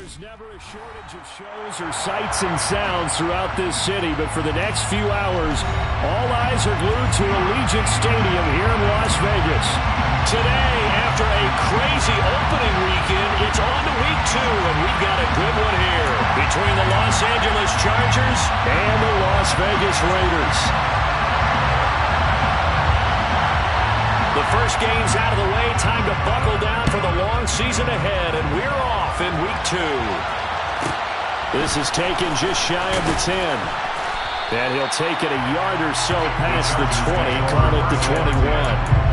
There's never a shortage of shows or sights and sounds throughout this city, but for the next few hours, all eyes are glued to Allegiant Stadium here in Las Vegas. Today, after a crazy opening weekend, it's on to week 2, and we've got a good one here between the Los Angeles Chargers and the Las Vegas Raiders. The first game's out of the way. Time to buckle down for the long season ahead, and we're off in week 2. This is taken just shy of the 10. And he'll take it a yard or so past the 20, caught at the 21.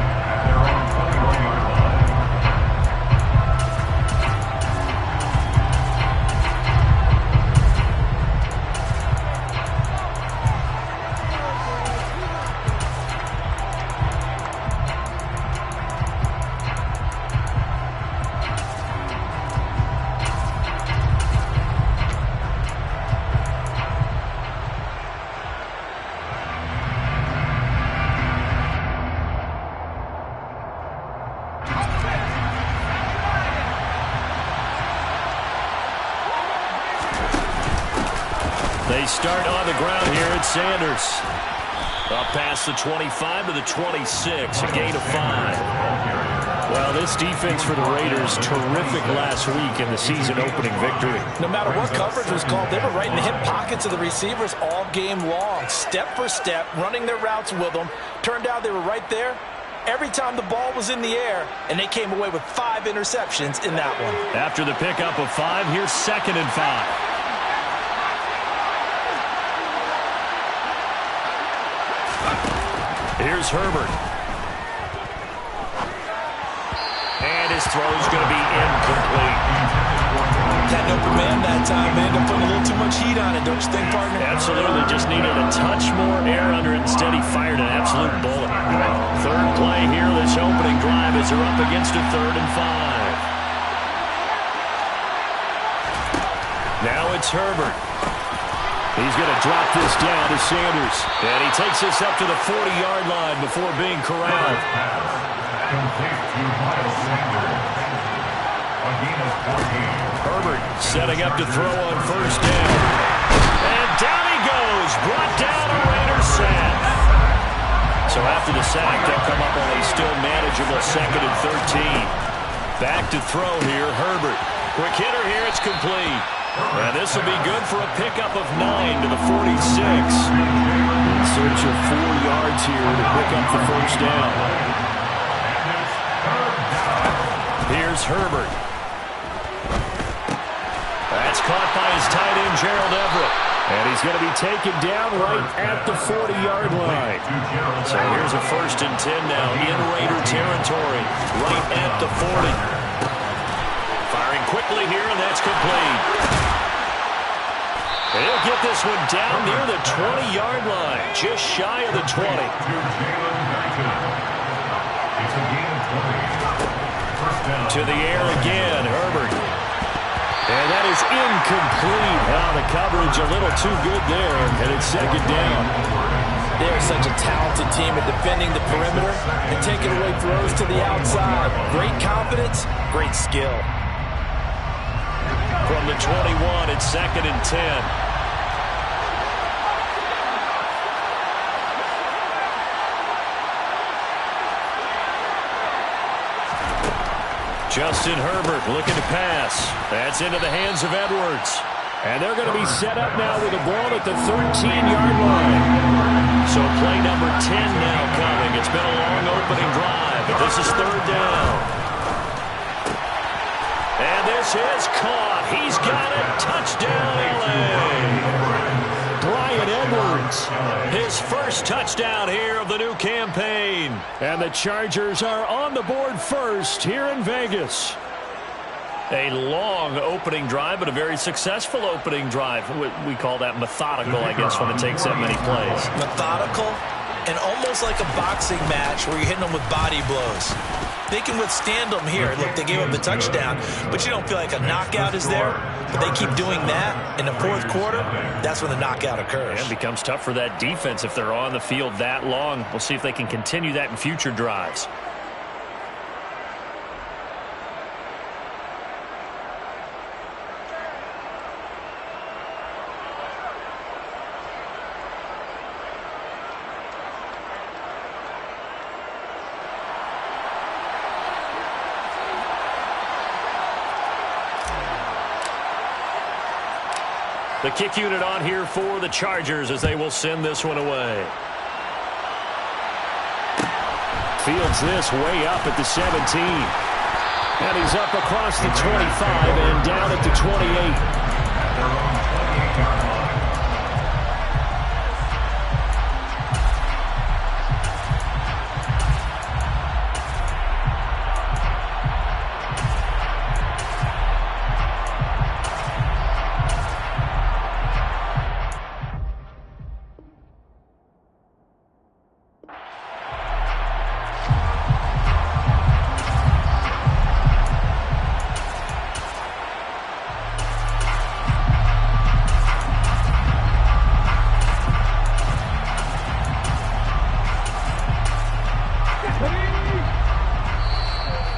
They start on the ground here at Sanders. Up past the 25 to the 26, a gain of 5. Well, this defense for the Raiders, terrific last week in the season-opening victory. No matter what coverage was called, they were right in the hip pockets of the receivers all game long, step for step, running their routes with them. Turned out they were right there every time the ball was in the air, and they came away with 5 interceptions in that one. After the pickup of 5, here's 2nd and 5. Here's Herbert. And his throw's going to be incomplete. That open man that time, man, they're putting a little too much heat on it, don't you think, partner? Absolutely. Just needed a touch more air under it. Instead, he fired an absolute bullet. Third play here, this opening drive as they're up against a 3rd and 5. Now it's Herbert. He's going to drop this down to Sanders. And he takes this up to the 40-yard line before being corralled. Herbert setting up to throw on 1st down. And down he goes. Brought down a Raiders sack. So after the sack, they'll come up on a still manageable 2nd and 13. Back to throw here, Herbert. Quick hitter here, it's complete. And this will be good for a pickup of 9 to the 46. In search of 4 yards here to pick up the 1st down. Here's Herbert. That's caught by his tight end, Gerald Everett. And he's going to be taken down right at the 40-yard line. So here's a 1st and 10 now in Raider territory, right at the 40. Firing quickly here, and that's complete. He'll get this one down near the 20-yard line, just shy of the 20. To the air again, Herbert. And that is incomplete. Wow, the coverage a little too good there, and it's 2nd down. They're such a talented team at defending the perimeter and taking away throws to the outside. Great confidence, great skill. From the 21, it's 2nd and 10. Justin Herbert looking to pass. That's into the hands of Edwards. And they're going to be set up now with the ball at the 13-yard line. So play number 10 now coming. It's been a long opening drive, but this is 3rd down. And this is caught. He's got it. Touchdown, L.A. Bryan Edwards, his first touchdown here of the new campaign. And the Chargers are on the board first here in Vegas. A long opening drive, but a very successful opening drive. We call that methodical, I guess, when it takes that many plays. Methodical and almost like a boxing match where you're hitting them with body blows. They can withstand them here. Look, they gave up the touchdown, but you don't feel like a knockout is there. But they keep doing that in the 4th quarter. That's when the knockout occurs. And it becomes tough for that defense if they're on the field that long. We'll see if they can continue that in future drives. The kick unit on here for the Chargers as they will send this one away. Fields this way up at the 17. And he's up across the 25 and down at the 28.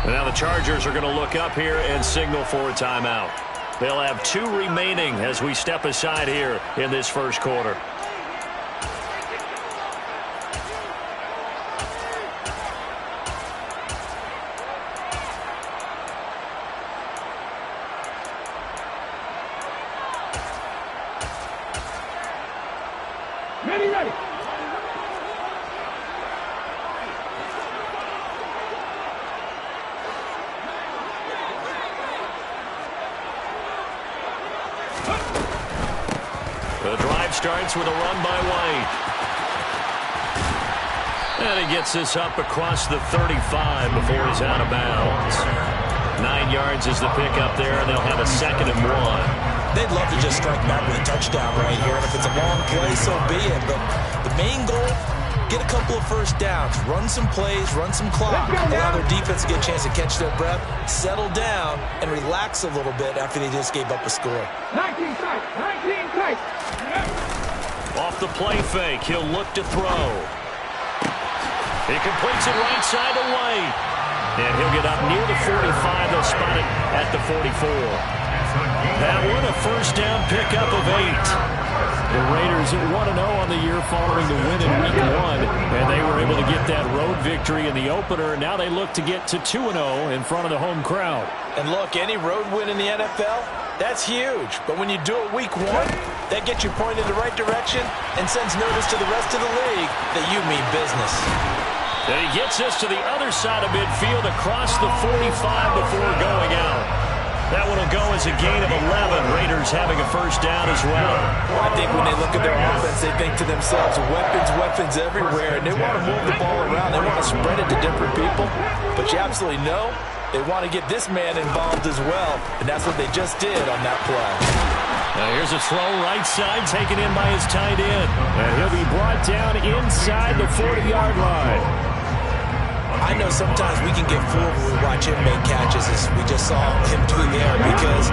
Now the Chargers are going to look up here and signal for a timeout. They'll have 2 remaining as we step aside here in this first quarter. Ready. The drive starts with a run by White. And he gets this up across the 35 before he's out of bounds. 9 yards is the pickup there, and they'll have a 2nd and 1. They'd love to just strike back with a touchdown right here, and if it's a long play, so be it. But the main goal, get a couple of first downs, run some plays, run some clock, allow their defense to get a chance to catch their breath, settle down, and relax a little bit after they just gave up a score. 19 tight. Off the play fake, he'll look to throw. He completes it right side to White. And he'll get up near the 45. They'll spot it at the 44. That one, a first down pickup of 8. The Raiders at 1-0 on the year following the win in Week 1. And they were able to get that road victory in the opener. Now they look to get to 2-0 in front of the home crowd. And look, any road win in the NFL, that's huge. But when you do it Week 1, that gets you pointed in the right direction and sends notice to the rest of the league that you mean business. And he gets us to the other side of midfield across the 45 before going out. That one will go as a gain of 11. Raiders having a first down as well. I think when they look at their offense, they think to themselves, weapons everywhere, and they want to move the ball around. They want to spread it to different people. But you absolutely know they want to get this man involved as well, and that's what they just did on that play. Now here's a throw right side taken in by his tight end. And he'll be brought down inside the 40-yard line. I know sometimes we can get fooled when we watch him make catches, as we just saw him do there, because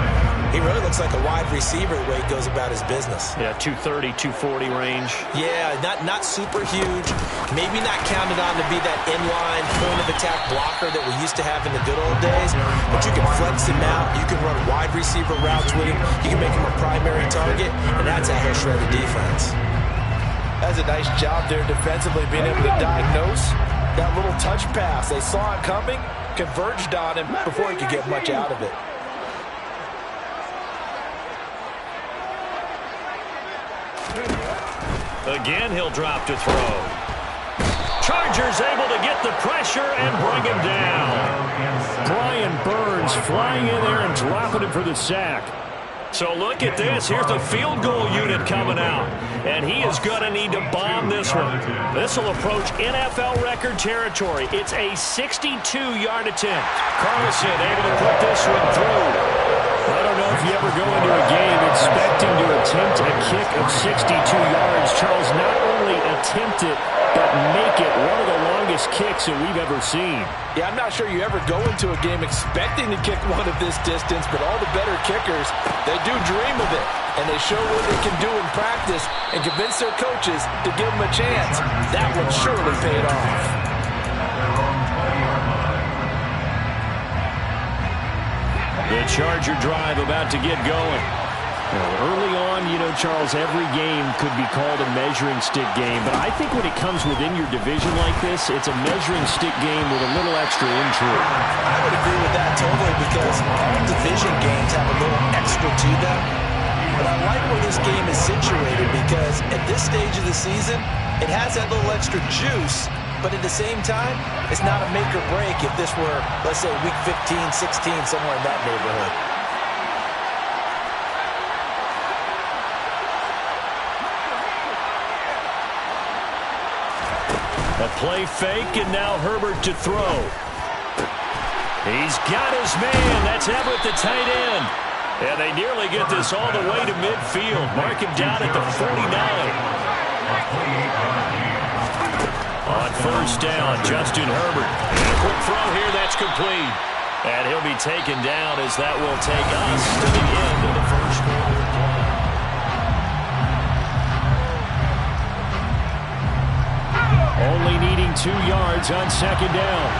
he really looks like a wide receiver the way he goes about his business. Yeah, 230, 240 range. Yeah, not super huge. Maybe not counted on to be that inline point-of-attack blocker that we used to have in the good old days, but you can flex him out. You can run wide receiver routes with him. You can make him a primary target, and that's how he'll shred the defense. That's a nice job there defensively, being able to diagnose that little touch pass. They saw it coming, converged on him before he could get much out of it. Again, he'll drop to throw. Chargers able to get the pressure and bring him down. Brian Burns flying in there and dropping him for the sack. So look at this. Here's the field goal unit coming out. And he is going to need to bomb this one. This will approach NFL record territory. It's a 62-yard attempt. Carlson able to put this one through. I don't know if you ever go into a game expecting to attempt a kick of 62 yards. Charles, not only attempt it, but make it one of the longest kicks that we've ever seen. Yeah, I'm not sure you ever go into a game expecting to kick one of this distance, but all the better kickers, they do dream of it, and they show what they can do in practice and convince their coaches to give them a chance. That one surely paid off. The Charger drive about to get going. Early on, you know, Charles, every game could be called a measuring stick game. But I think when it comes within your division like this, it's a measuring stick game with a little extra intrigue. I would agree with that totally, because all division games have a little extra to them. But I like where this game is situated because at this stage of the season, it has that little extra juice, but at the same time, it's not a make or break if this were, let's say, week 15, 16, somewhere in that neighborhood. A play fake, and now Herbert to throw. He's got his man. That's Everett, the tight end. And they nearly get this all the way to midfield. Mark him down at the 49. On first down, Justin Herbert. And a quick throw here, that's complete. And he'll be taken down as that will take us to the end of the first quarter. Only needing 2 yards on second down.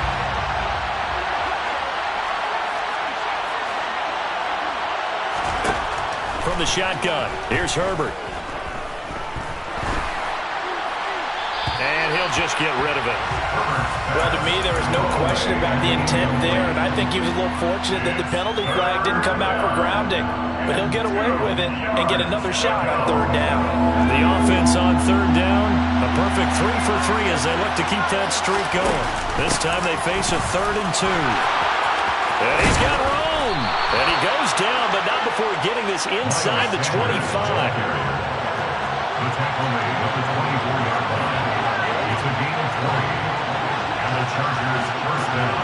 From the shotgun, here's Herbert. And he'll just get rid of it. Well, to me, there was no question about the intent there, and I think he was a little fortunate that the penalty flag didn't come out for grounding. But he'll get away with it and get another shot on third down. The offense on third down, a perfect 3 for 3 as they look to keep that streak going. This time they face a 3rd and 2. And he's got room. And he goes down, but not before getting this inside the 25. The tackle made at the 24-yard line. It's a gain of 3. And the Chargers first down.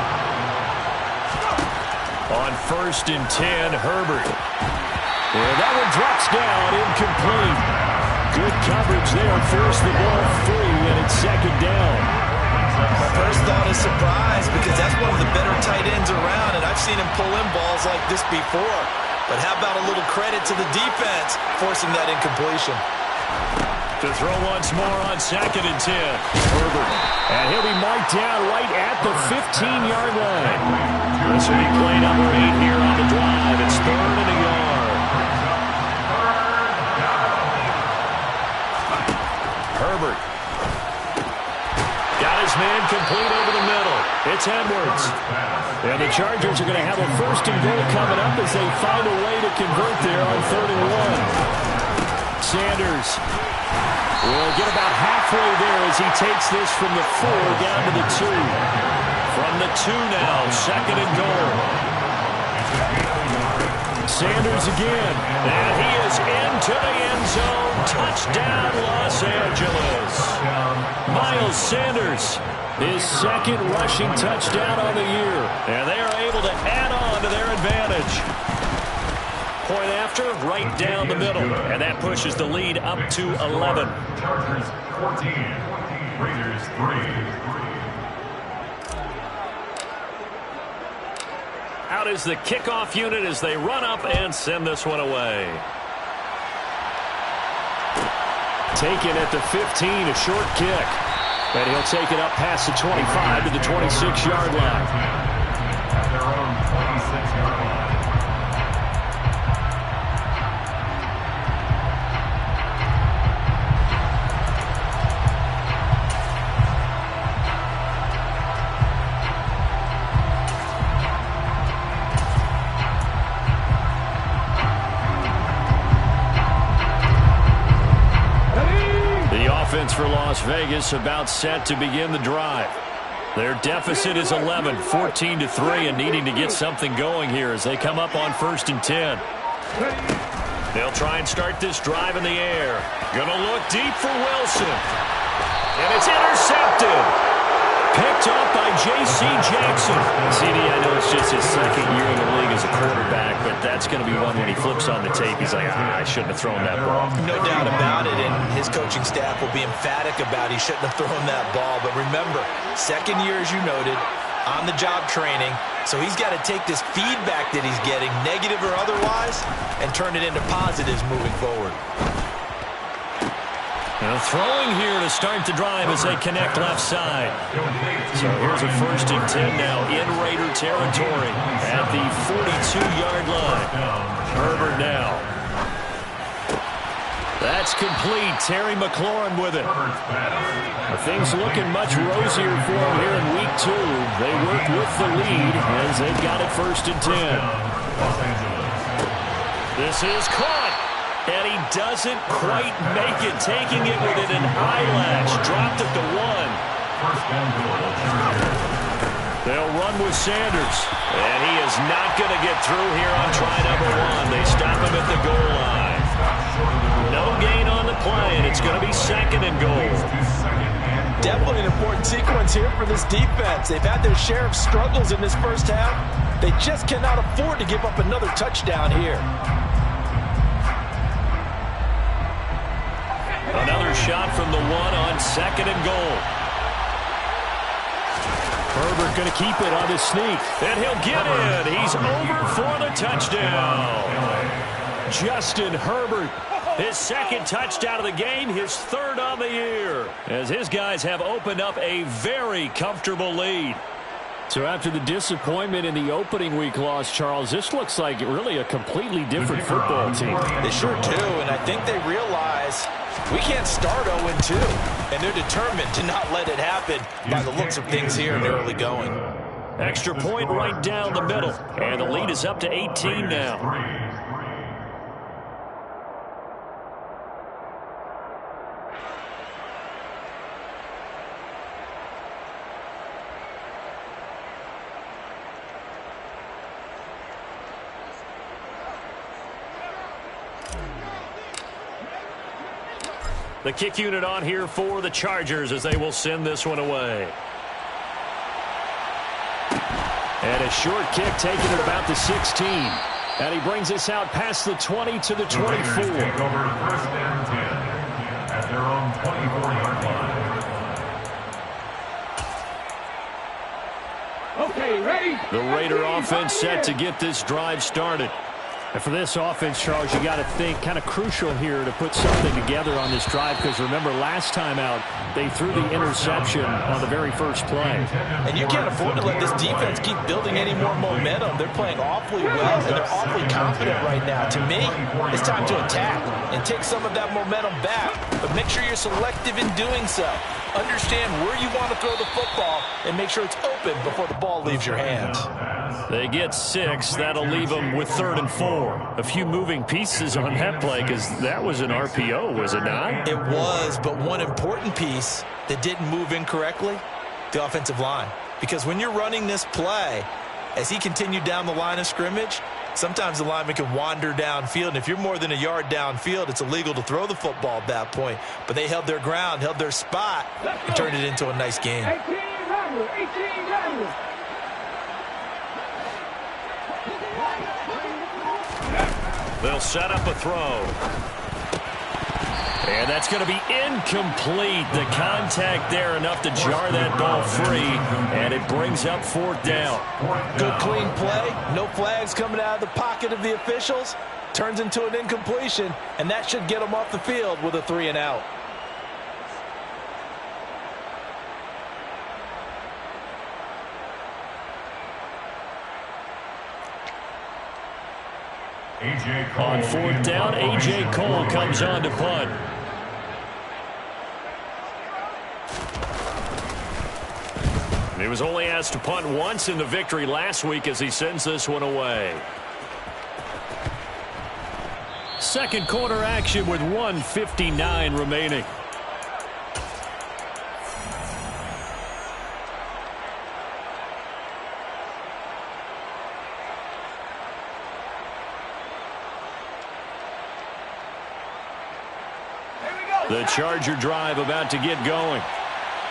On 1st and 10, Herbert. Well, that one drops down, incomplete. Good coverage there, forced the ball free, and it's second down. My first thought is surprise because that's one of the better tight ends around, and I've seen him pull in balls like this before. But how about a little credit to the defense forcing that incompletion? To throw once more on 2nd and 10. Herbert. And he'll be marked down right at the 15-yard line. This will be play number 8 here on the drive. It's 3rd and a yard. Herbert. Got his man complete over the middle. It's Edwards. And the Chargers are going to have a 1st and goal coming up as they find a way to convert there on 3rd and 1. Sanders will get about halfway there as he takes this from the 4 down to the 2. From the 2 now, 2nd and goal. Sanders again, and he is into the end zone. Touchdown, Los Angeles. Miles Sanders, his 2nd rushing touchdown on the year. And they are able to add on to their advantage. Point after, right down the middle. And that pushes the lead up to 11. Chargers 14, Raiders 3. Out is the kickoff unit as they run up and send this one away. Taken at the 15, a short kick. And he'll take it up past the 25 to the 26-yard line. At their own 26-yard line. For Las Vegas about set to begin the drive. Their deficit is 11, 14-3, and needing to get something going here as they come up on 1st and 10. They'll try and start this drive in the air. Gonna look deep for Wilson. And it's intercepted. Picked off by J.C. Jackson. CD, I know it's just his 2nd year in the league as a quarterback, but that's going to be one when he flips on the tape. He's like, I shouldn't have thrown that ball. No doubt about it, and his coaching staff will be emphatic about he shouldn't have thrown that ball. But remember, 2nd year, as you noted, on-the-job training, so he's got to take this feedback that he's getting, negative or otherwise, and turn it into positives moving forward. Now throwing here to start the drive as they connect left side. So here's a 1st and 10 now in Raider territory at the 42-yard line. Herbert now. That's complete. Terry McLaurin with it. Things looking much rosier for him here in week 2. They work with the lead as they've got it 1st and 10. This is caught. doesn't quite make it, taking it within an eyelash. Dropped it to 1. They'll run with Sanders. And he is not going to get through here on try number 1. They stop him at the goal line. No gain on the play, and it's going to be 2nd and goal. Definitely an important sequence here for this defense. They've had their share of struggles in this first half. They just cannot afford to give up another touchdown here. Another shot from the 1 on 2nd and goal. Herbert going to keep it on his sneak. And he'll get in. He's over for the touchdown. Justin Herbert, his 2nd touchdown of the game, his 3rd on the year, as his guys have opened up a very comfortable lead. So after the disappointment in the opening week loss, Charles, this looks like really a completely different football team. They sure do, and I think they realize we can't start 0-2, and they're determined to not let it happen by the looks of things here in the early going. Extra point right down the middle, and the lead is up to 18 now. The kick unit on here for the Chargers as they will send this one away. And a short kick taken at about the 16. And he brings us out past the 20 to the 24. Take over 1st and 10 at their own 24-yard line. Okay, ready? The Raider offense set to get this drive started. And for this offense, Charles, you got to think kind of crucial here to put something together on this drive, because remember last time out they threw the interception on the very first play. And you can't afford to let this defense keep building any more momentum. They're playing awfully well, and they're awfully confident right now. To me, it's time to attack and take some of that momentum back, but make sure you're selective in doing so. Understand where you want to throw the football and make sure it's open before the ball leaves your hands. They get 6. That'll leave them with 3rd and 4. A few moving pieces on that play, because that was an RPO, was it not? It was, but one important piece that didn't move incorrectly, the offensive line. Because when you're running this play, as he continued down the line of scrimmage, sometimes the lineman can wander downfield, and if you're more than a yard downfield, it's illegal to throw the football at that point. But they held their ground, held their spot, and turned it into a nice game. 18 Rams. They'll set up a throw. And that's going to be incomplete. The contact there enough to jar that ball free, and it brings up 4th down. Good clean play. No flags coming out of the pocket of the officials. Turns into an incompletion, and that should get them off the field with a 3 and out. On 4th down, A.J. Cole comes on to punt. He was only asked to punt once in the victory last week as he sends this one away. Second quarter action with 1:59 remaining. The Charger drive about to get going.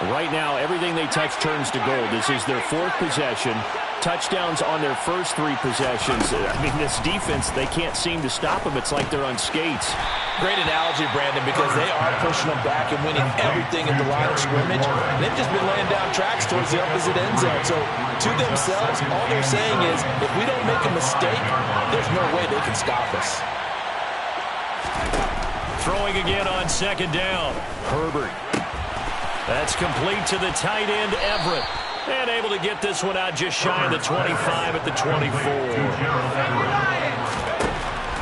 Right now, everything they touch turns to gold. This is their 4th possession. Touchdowns on their first 3 possessions. I mean, this defense, they can't seem to stop them. It's like they're on skates. Great analogy, Brandon, because they are pushing them back and winning everything at the line of scrimmage. They've just been laying down tracks towards the opposite end zone. So, to themselves, all they're saying is, if we don't make a mistake, there's no way they can stop us. Throwing again on 2nd down. Herbert. That's complete to the tight end, Everett. And able to get this one out just shy of the 25 at the 24.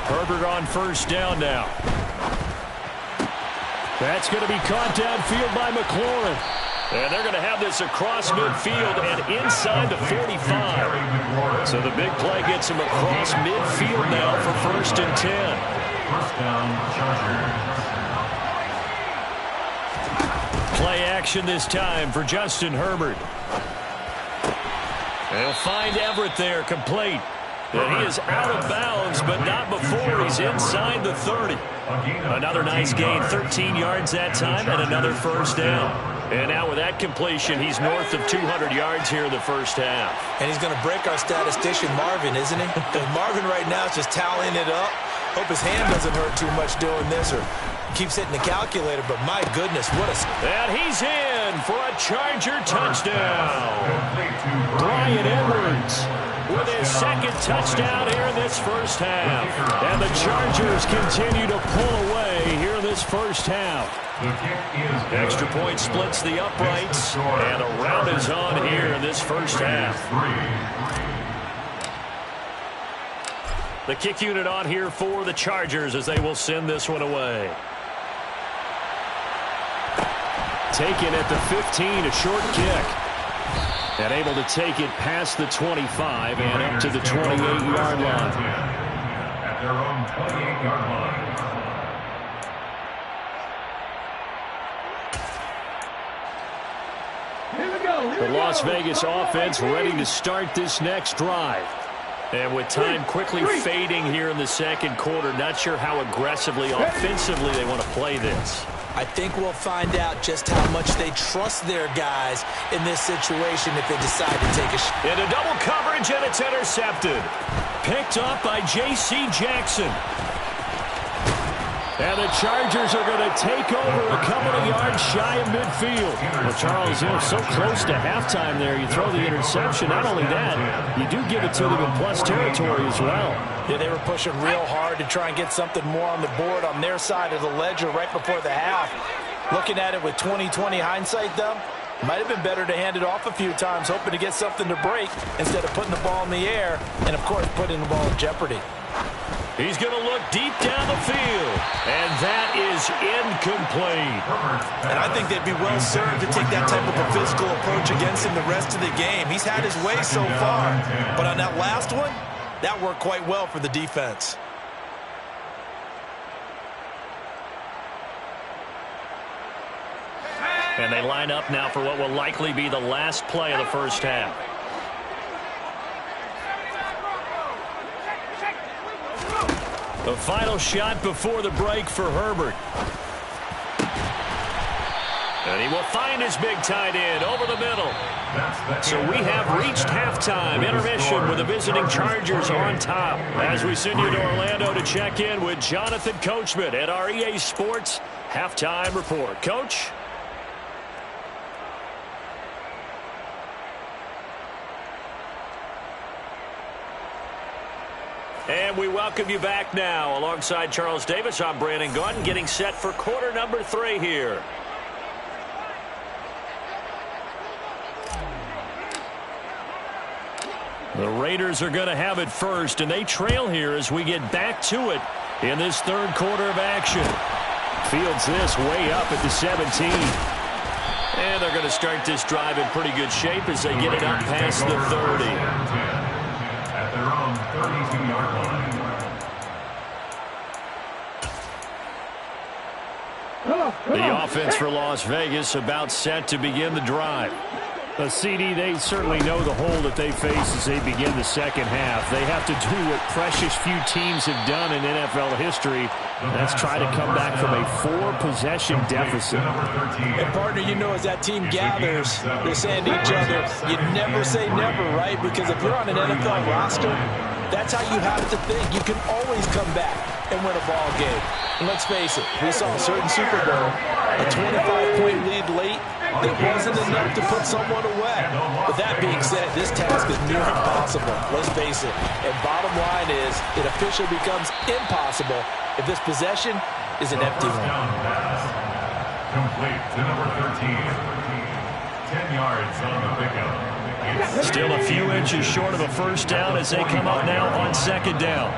Herbert on 1st down now. That's going to be caught downfield by McLaurin. And they're going to have this across midfield and inside the 45. So the big play gets him across midfield now for 1st and 10. First down, Chargers. Play action this time for Justin Herbert. They'll find Everett there, complete. And he is out of bounds, but not before he's inside the 30. Another nice gain, 13 yards that time, and another first down. And now with that completion, he's north of 200 yards here in the first half. And he's going to break our statistician Marvin, isn't he? Because Marvin right now is just tallying it up. Hope his hand doesn't hurt too much doing this or keeps hitting the calculator, but my goodness, what a... And he's in for a Charger touchdown. Bryan Edwards with his second touchdown here in this first half. And the Chargers continue to pull away here in this first half. Extra point splits the uprights, and a rout is on here in this first half. The kick unit on here for the Chargers as they will send this one away. Taken at the 15, a short kick. And able to take it past the 25 and up to the 28-yard line. At their own 28-yard line. Here we go. The Las Vegas offense ready to start this next drive. And with time quickly fading here in the second quarter, not sure how aggressively, offensively they want to play this. I think we'll find out just how much they trust their guys in this situation if they decide to take a shot. Into double coverage, and it's intercepted. Picked up by J.C. Jackson. And the Chargers are going to take over a couple of yards shy of midfield. Well, Charles, you know, so close to halftime there. You throw the interception. Not only that, you do give it to them in plus territory as well. Yeah, they were pushing real hard to try and get something more on the board on their side of the ledger right before the half. Looking at it with 20/20 hindsight, though, might have been better to hand it off a few times, hoping to get something to break instead of putting the ball in the air and, of course, putting the ball in jeopardy. He's going to look deep down the field, and that is incomplete. And I think they'd be well served to take that type of a physical approach against him the rest of the game. He's had his way so far, but on that last one, that worked quite well for the defense. And they line up now for what will likely be the last play of the first half. The final shot before the break for Herbert. And he will find his big tight end over the middle. So we have reached halftime intermission with the visiting Chargers on top. As we send you to Orlando to check in with Jonathan Coachman at our EA Sports Halftime Report. Coach? And we welcome you back now. Alongside Charles Davis, I'm Brandon Gaudin, getting set for quarter number 3 here. The Raiders are going to have it first, and they trail here as we get back to it in this third quarter of action. Fields this way up at the 17. And they're going to start this drive in pretty good shape as they get it up past the 30. At their own 32-yard line. The offense for Las Vegas about set to begin the drive. CD, they certainly know the hole that they face as they begin the second half. They have to do what precious few teams have done in NFL history. That's try to come back from a 4-possession deficit. And, partner, you know, as that team gathers, they're saying to each other, you never say never, right? Because if you're on an NFL roster, that's how you have to think. You can always come back and win a ball game. And let's face it, we saw a certain Super Bowl, a 25-point lead late. It wasn't enough to put someone away. But that being said, this task is near impossible. Let's face it. And bottom line is, it officially becomes impossible if this possession is an empty one. Complete to number 13. 10 yards on the pickup. Still a few inches short of a first down as they come up now on second down.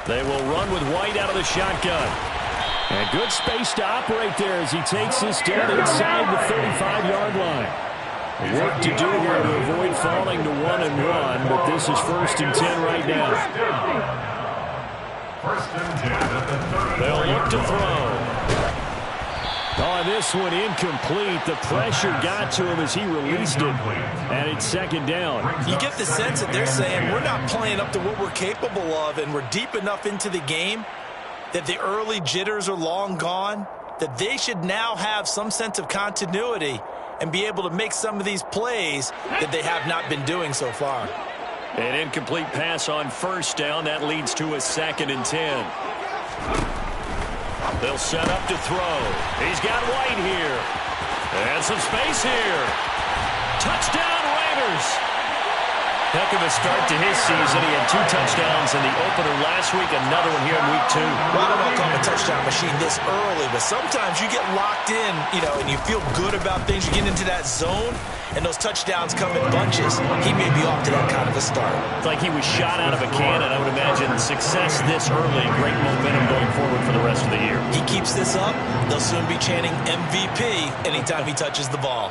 They will run with White out of the shotgun. And good space to operate there as he takes this down inside the 35-yard line. Work to do here to avoid falling to 1-and-1, but this is 1st and 10 right now. First and 10 at the 30. They'll look to throw. Oh, this one incomplete. The pressure got to him as he released it. And it's second down. You get the sense that they're saying we're not playing up to what we're capable of, and we're deep enough into the game that the early jitters are long gone, that they should now have some sense of continuity and be able to make some of these plays that they have not been doing so far. An incomplete pass on first down. That leads to a 2nd and 10. They'll set up to throw. He's got White here. And some space here. Touchdown, Raiders. Heck of a start to his season. He had 2 touchdowns in the opener last week, another one here in week 2. Well, I don't want to call him a touchdown machine this early, but sometimes you get locked in, and you feel good about things. You get into that zone, and those touchdowns come in bunches. He may be off to that kind of a start. It's like he was shot out of a cannon. I would imagine success this early, great momentum going forward for the rest of the year. He keeps this up, they'll soon be chanting MVP anytime he touches the ball.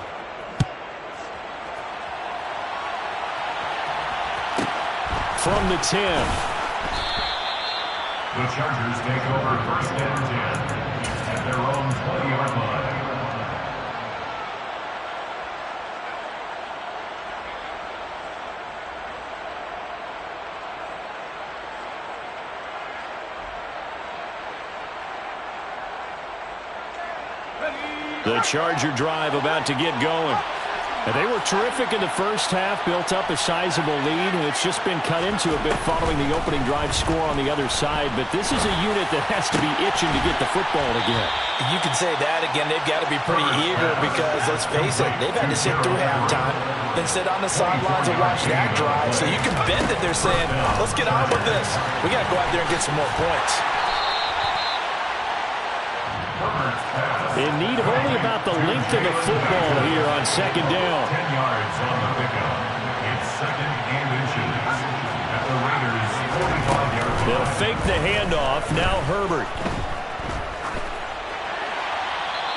From the 10. The Chargers take over first and 10 at their own 20-yard line. The Charger drive about to get going. And they were terrific in the first half, built up a sizable lead, and it's just been cut into a bit following the opening drive score on the other side. But this is a unit that has to be itching to get the football again. You can say that again. They've got to be pretty eager because, let's face it, they've had to sit through halftime, then sit on the sidelines and watch that drive. So you can bet that they're saying, let's get on with this. We got to go out there and get some more points. In need of only about the length of the football here on second down. 10 yards on the pickup. It's 2nd and inches at the Raiders' 45-yard line. They'll fake the handoff. Now Herbert.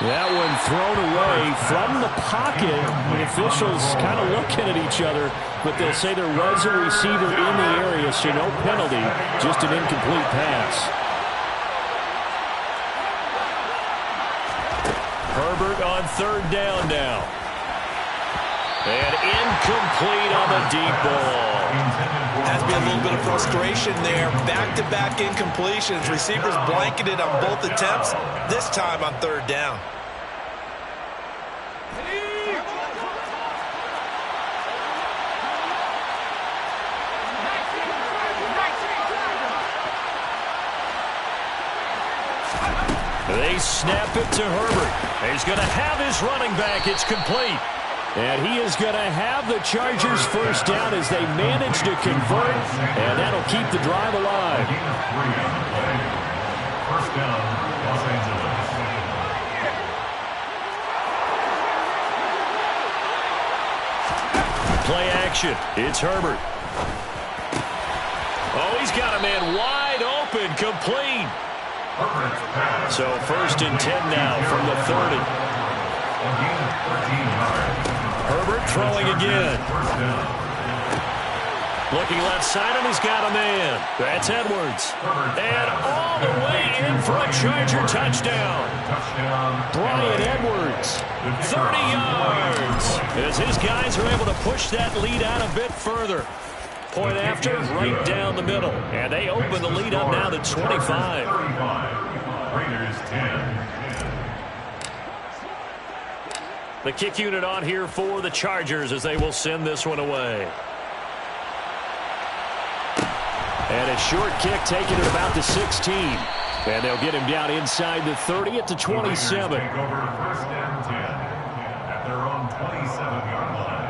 That one thrown away from the pocket. The officials kind of looking at each other, but they'll say there was a receiver in the area, so no penalty, just an incomplete pass. Herbert on third down now. And incomplete on the deep ball. Has to be a little bit of frustration there. Back-to-back incompletions. Receivers blanketed on both attempts, this time on third down. They snap it to Herbert. He's going to have his running back. It's complete. And he is going to have the Chargers first down as they manage to convert. And that'll keep the drive alive. First down, Los Angeles. Play action. It's Herbert. Oh, he's got a man wide open. Complete. So first and 10 now from the 30. Herbert throwing again. Looking left side, and he's got a man. That's Edwards. And all the way in for a Charger touchdown. Brian Edwards, 30 yards. As his guys are able to push that lead out a bit further. Point after, right down the middle. And they open the lead up now to 25. Raiders 10. The kick unit on here for the Chargers as they will send this one away. And a short kick taken at about the 16. And they'll get him down inside the 30 at the 27. Take over first and 10 at their own 27-yard line.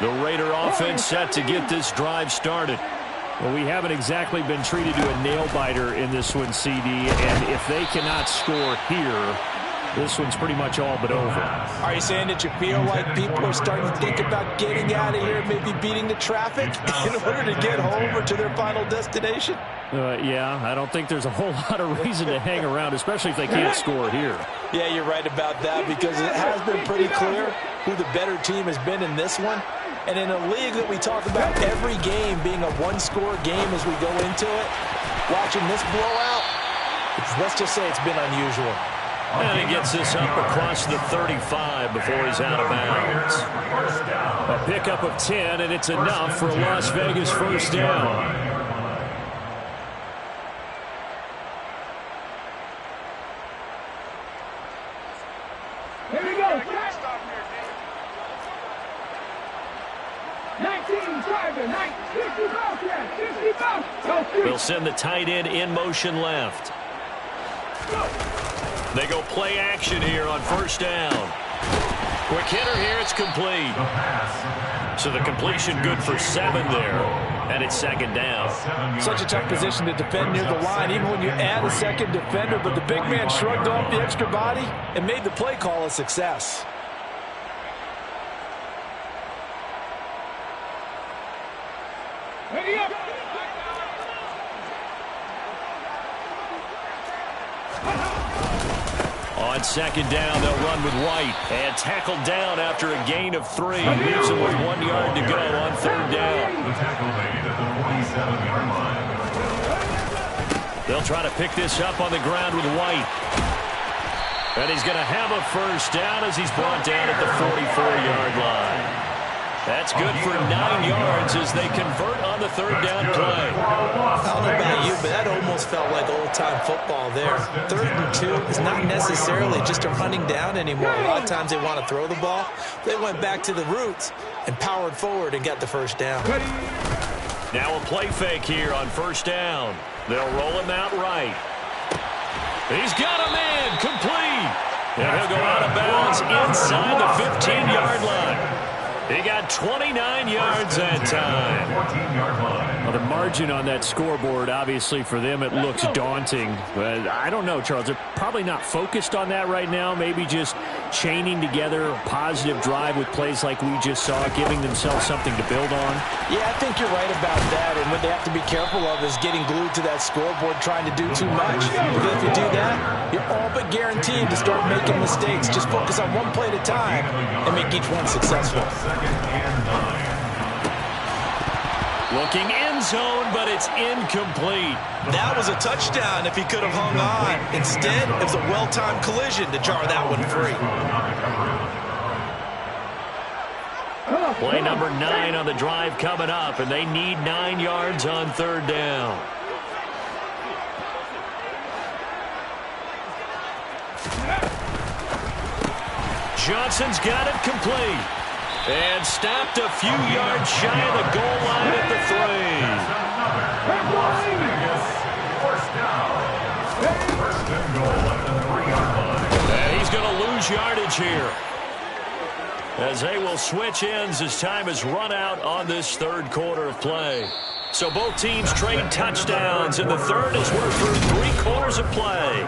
The Raider offense set to get this drive started. Well, we haven't exactly been treated to a nail-biter in this one, CD, and if they cannot score here, this one's pretty much all but over. Are you saying that you feel like people are starting to think about getting out of here, maybe beating the traffic in order to get home or to their final destination? Yeah, I don't think there's a whole lot of reason to hang around, especially if they can't score here. Yeah, you're right about that because it has been pretty clear who the better team has been in this one. And in a league that we talk about every game being a one-score game as we go into it, watching this blowout, let's just say it's been unusual. And he gets this up across the 35 before he's out of bounds. A pickup of 10, and it's enough for a Las Vegas first down. Here we go. 19, driver, 50 bucks, yeah, 50 bucks. They'll send the tight end in motion left. They go play action here on first down. Quick hitter here, it's complete. So the completion good for 7 there, and it's second down. Such a tough position to defend near the line, even when you add a second defender, but the big man shrugged off the extra body and made the play call a success. Ready up. On second down, they'll run with White. And tackled down after a gain of 3. Leaves him with 1 yard to go on third down. The tackle made at the 47-yard line. They'll try to pick this up on the ground with White. And he's going to have a first down as he's brought down at the 44-yard line. That's good for 9 yards as they convert on the third down play. I don't know about you, but that almost felt like old-time football there. 3rd and 2 is not necessarily just a running down anymore. A lot of times they want to throw the ball. They went back to the roots and powered forward and got the first down. Now a play fake here on first down. They'll roll him out right. He's got a man complete. And he'll go out of bounds inside the 15-yard line. He got 29 yards that time. Well, the margin on that scoreboard, obviously, for them, it looks daunting. But I don't know, Charles. They're probably not focused on that right now. Maybe just chaining together a positive drive with plays like we just saw, giving themselves something to build on. Yeah, I think you're right about that. And what they have to be careful of is getting glued to that scoreboard, trying to do too much. Because if you do that, you're all but guaranteed to start making mistakes. Just focus on one play at a time and make each one successful. Looking end zone, but it's incomplete. That was a touchdown if he could have hung on. Instead, it was a well-timed collision to jar that one free. Play number 9 on the drive coming up, and they need 9 yards on third down. Johnson's got it complete. And stopped a few yards shy of the goal line at the 3. And he's going to lose yardage here, as they will switch ends as time has run out on this third quarter of play. So both teams trade touchdowns in the third as we're through 3 quarters of play.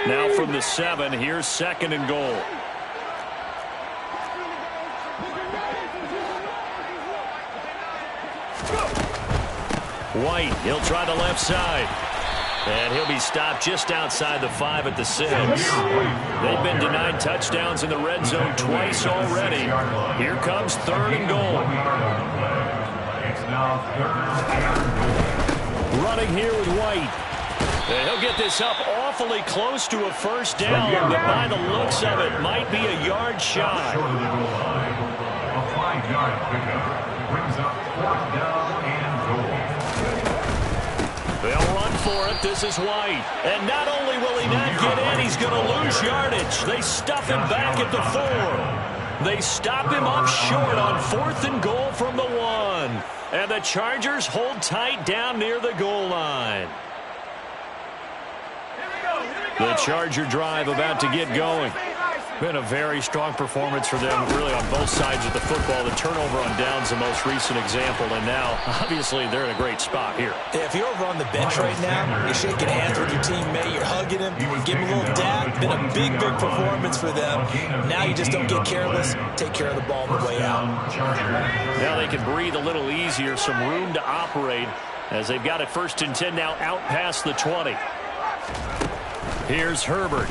Now from the 7, here's second and goal. White, he'll try the left side. And he'll be stopped just outside the 5 at the 6. They've been denied touchdowns in the red zone twice already. Here comes third and goal. It's now third and goal. Running here with White. And he'll get this up awfully close to a first down, but by the looks of it, might be a yard shy. Short of the goal line. A 5-yard pickup brings up 4th down and goal. They'll run for it. This is White. And not only will he not get in, he's going to lose yardage. They stuff him back at the 4. They stop him up short on 4th and goal from the 1. And the Chargers hold tight down near the goal line. The Charger drive about to get going. Been a very strong performance for them, really, on both sides of the football. The turnover on downs, the most recent example, and now, obviously, they're in a great spot here. Yeah, if you're over on the bench right now, you're shaking hands with your teammate, you're hugging him, give him a little dab. Been a big, big performance for them. Now you just don't get careless. Take care of the ball on the way out. Now they can breathe a little easier, some room to operate, as they've got it 1st and 10 now out past the 20. Here's Herbert.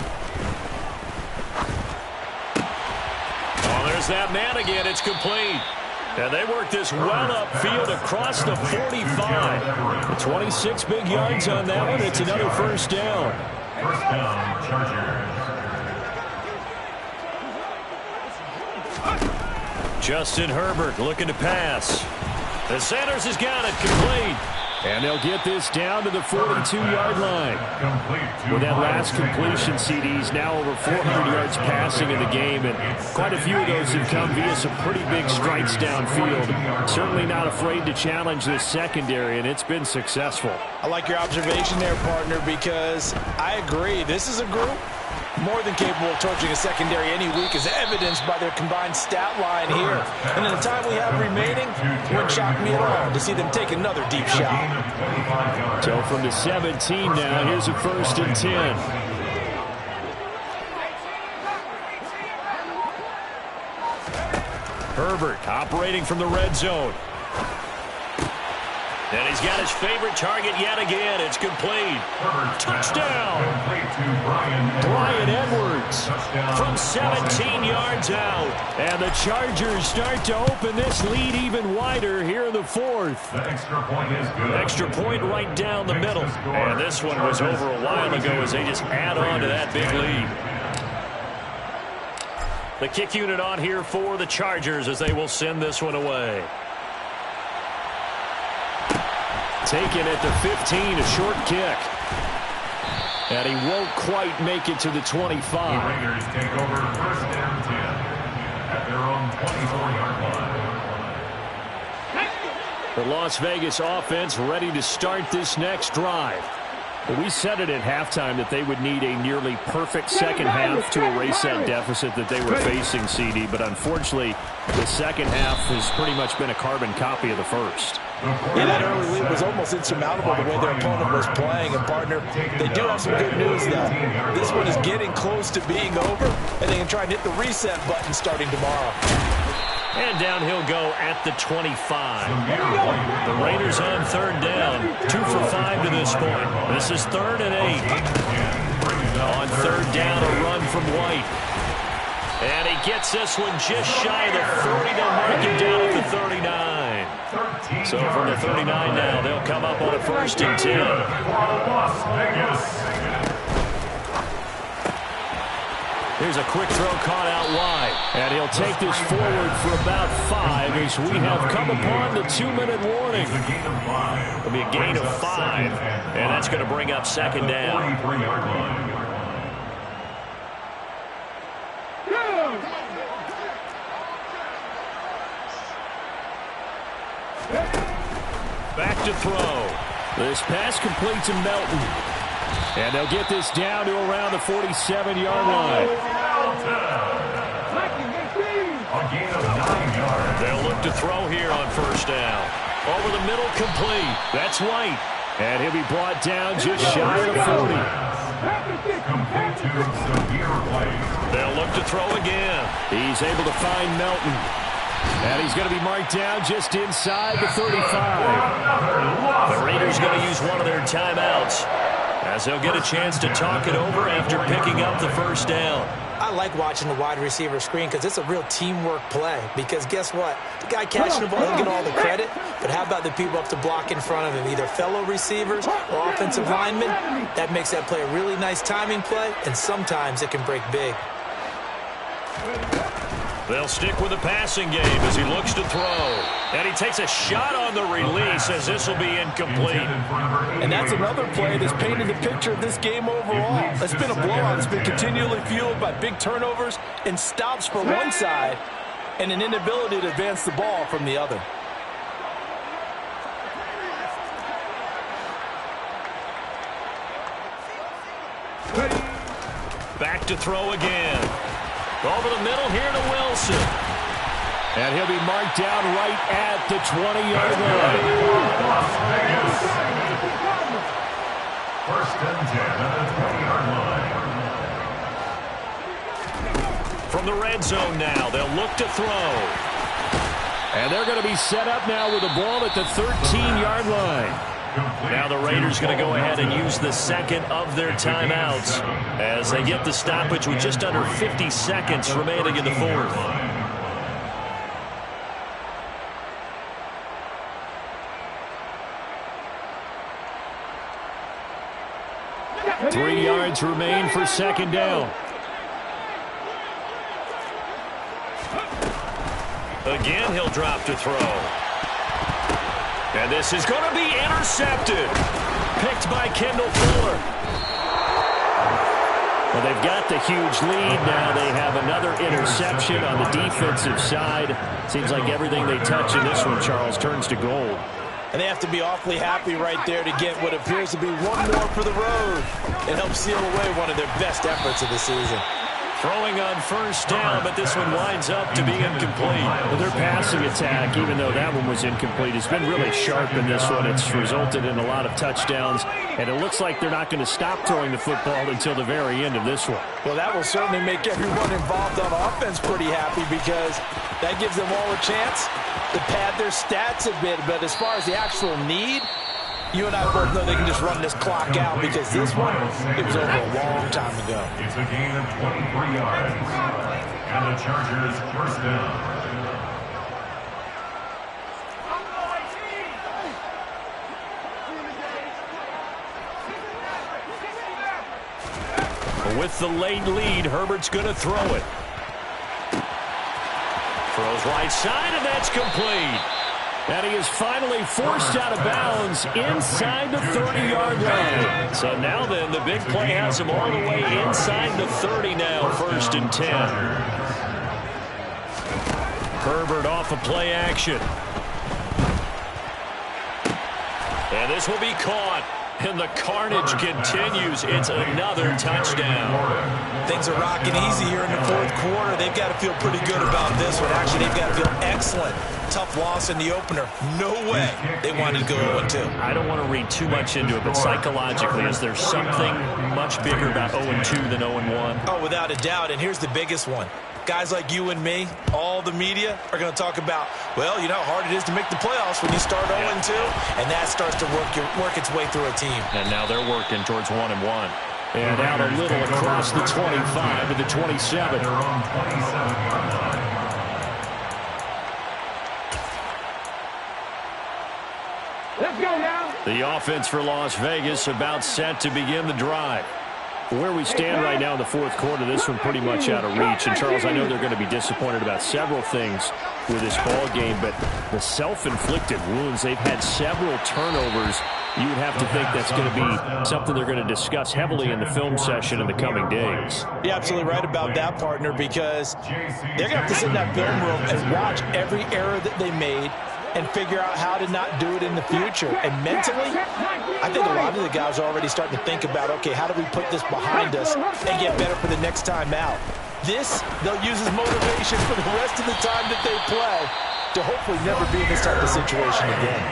Oh, there's that man again. It's complete. And they work this well upfield across the 45. 26 big yards on that one. It's another 1st down. 1st down, Chargers. Justin Herbert looking to pass. The Sanders has got it complete. And they'll get this down to the 42-yard line. With that last completion, CD's now over 400 yards passing in the game, and quite a few of those have come via some pretty big strikes downfield. Certainly not afraid to challenge this secondary, and it's been successful. I like your observation there, partner, because I agree. This is a group more than capable of torching a secondary any week, as evidenced by their combined stat line here. And in the time we have remaining, it wouldn't shock me at all to see them take another deep shot. So from the 17 now, here's a 1st and 10. Herbert operating from the red zone. And he's got his favorite target yet again. It's complete. Touchdown. Bryan Edwards from 17 yards out. And the Chargers start to open this lead even wider here in the 4th. The extra point is good. Extra point right down the middle. And this one was over a while ago as they just add on to that big lead. The kick unit on here for the Chargers as they will send this one away. Taken at the 15, a short kick. And he won't quite make it to the 25. The Raiders take over 1st and 10 at their own 24-yard line. The Las Vegas offense ready to start this next drive. Well, we said it at halftime that they would need a nearly perfect second half to erase that deficit that they were facing, CD. But unfortunately, the second half has pretty much been a carbon copy of the first. Yeah, that early lead was almost insurmountable the way their opponent was playing. And, partner, they do have some good news, though. This one is getting close to being over, and they can try and hit the reset button starting tomorrow. And down he'll go at the 25. The Raiders on 3rd down. 2 for 5 to this point. This is 3rd and 8. On 3rd down, a run from White. And he gets this one just shy of the 40. They'll mark him down at the 39. So from the 39 now, they'll come up on a 1st and 10. Here's a quick throw caught out wide. And he'll take this forward for about 5 as we have come upon the 2-minute warning. It'll be a gain of 5. And that's going to bring up 2nd down. Back to throw. This pass complete to Melton. And they'll get this down to around the 47-yard line. They'll look to throw here on 1st down. Over the middle, complete. That's White. And he'll be brought down just shy of the 40. They'll look to throw again. He's able to find Melton. And he's going to be marked down just inside the 35. The Raiders going to use one of their timeouts as they'll get a chance to talk it over after picking up the 1st down. I like watching the wide receiver screen because it's a real teamwork play. Because guess what? The guy catching the ball will get all the credit, but how about the people up to block in front of him, either fellow receivers or offensive linemen? That makes that play a really nice timing play, and sometimes it can break big. They'll stick with the passing game as he looks to throw. And he takes a shot on the release as this will be incomplete. And that's another play that's painted the picture of this game overall. It's been a blowout. It's been continually fueled by big turnovers and stops for one side and an inability to advance the ball from the other. Back to throw again. Over the middle here to Wilson. And he'll be marked down right at the 20-yard line. Las Vegas. First and 10 at the 20-yard line. From the red zone now, they'll look to throw. And they're going to be set up now with the ball at the 13-yard line. Now the Raiders going to go ahead and use the second of their timeouts as they get the stoppage with just under 50 seconds remaining in the fourth. 3 yards remain for second down. Again, he'll drop to throw. And this is going to be intercepted. Picked by Kendall Fuller. Well, they've got the huge lead. Now they have another interception on the defensive side. Seems like everything they touch in this one, Charles, turns to gold. And they have to be awfully happy right there to get what appears to be one more for the road and help seal away one of their best efforts of the season. Throwing on first down, but this one winds up to be incomplete. Well, their passing attack, even though that one was incomplete, has been really sharp in this one. It's resulted in a lot of touchdowns, and it looks like they're not going to stop throwing the football until the very end of this one. Well, that will certainly make everyone involved on offense pretty happy because that gives them all a chance to pad their stats a bit. But as far as the actual need, you and I both know they can just run this clock out because this one, it was over a long time ago. It's a gain of 23 yards. And the Chargers first down. With the late lead, Herbert's going to throw it. Throws right side, and that's complete. And he is finally forced out of bounds inside the 30-yard line. So now then, the big play has him all the way inside the 30 now, 1st and 10. Herbert off of play action. And this will be caught. And the carnage continues. It's another touchdown. Things are rocking easy here in the fourth quarter. They've got to feel pretty good about this one. Actually, they've got to feel excellent. Tough loss in the opener. No way they wanted to go 0-2. I don't want to read too much into it, but psychologically, is there something much bigger about 0-2 than 0-1? Oh, without a doubt. And here's the biggest one. Guys like you and me, all the media, are going to talk about, well, you know how hard it is to make the playoffs when you start 0-2, and that starts to work its way through a team. And now they're working towards 1-1. And out a little across the 25 to the 27. Their own 27-yard line. Let's go now. The offense for Las Vegas about set to begin the drive. Where we stand right now in the fourth quarter, this one pretty much out of reach. And, Charles, I know they're going to be disappointed about several things with this ball game, but the self-inflicted wounds, they've had several turnovers. You would have to think that's going to be something they're going to discuss heavily in the film session in the coming days. You're absolutely right about that, partner, because they're going to have to sit in that film room and watch every error that they made and figure out how to not do it in the future. And mentally, I think a lot of the guys are already starting to think about, okay, how do we put this behind us and get better for the next time out? This, they'll use as motivation for the rest of the time that they play to hopefully never be in this type of situation again.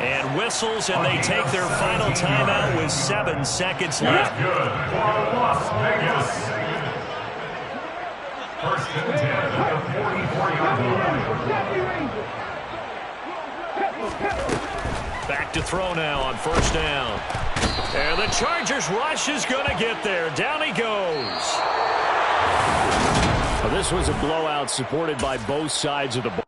And whistles, and they take their final timeout with 7 seconds left. Good for Las Vegas. First and 10 at the 44-yard line. Back to throw now on first down. And the Chargers rush is going to get there. Down he goes. Well, this was a blowout supported by both sides of the ball.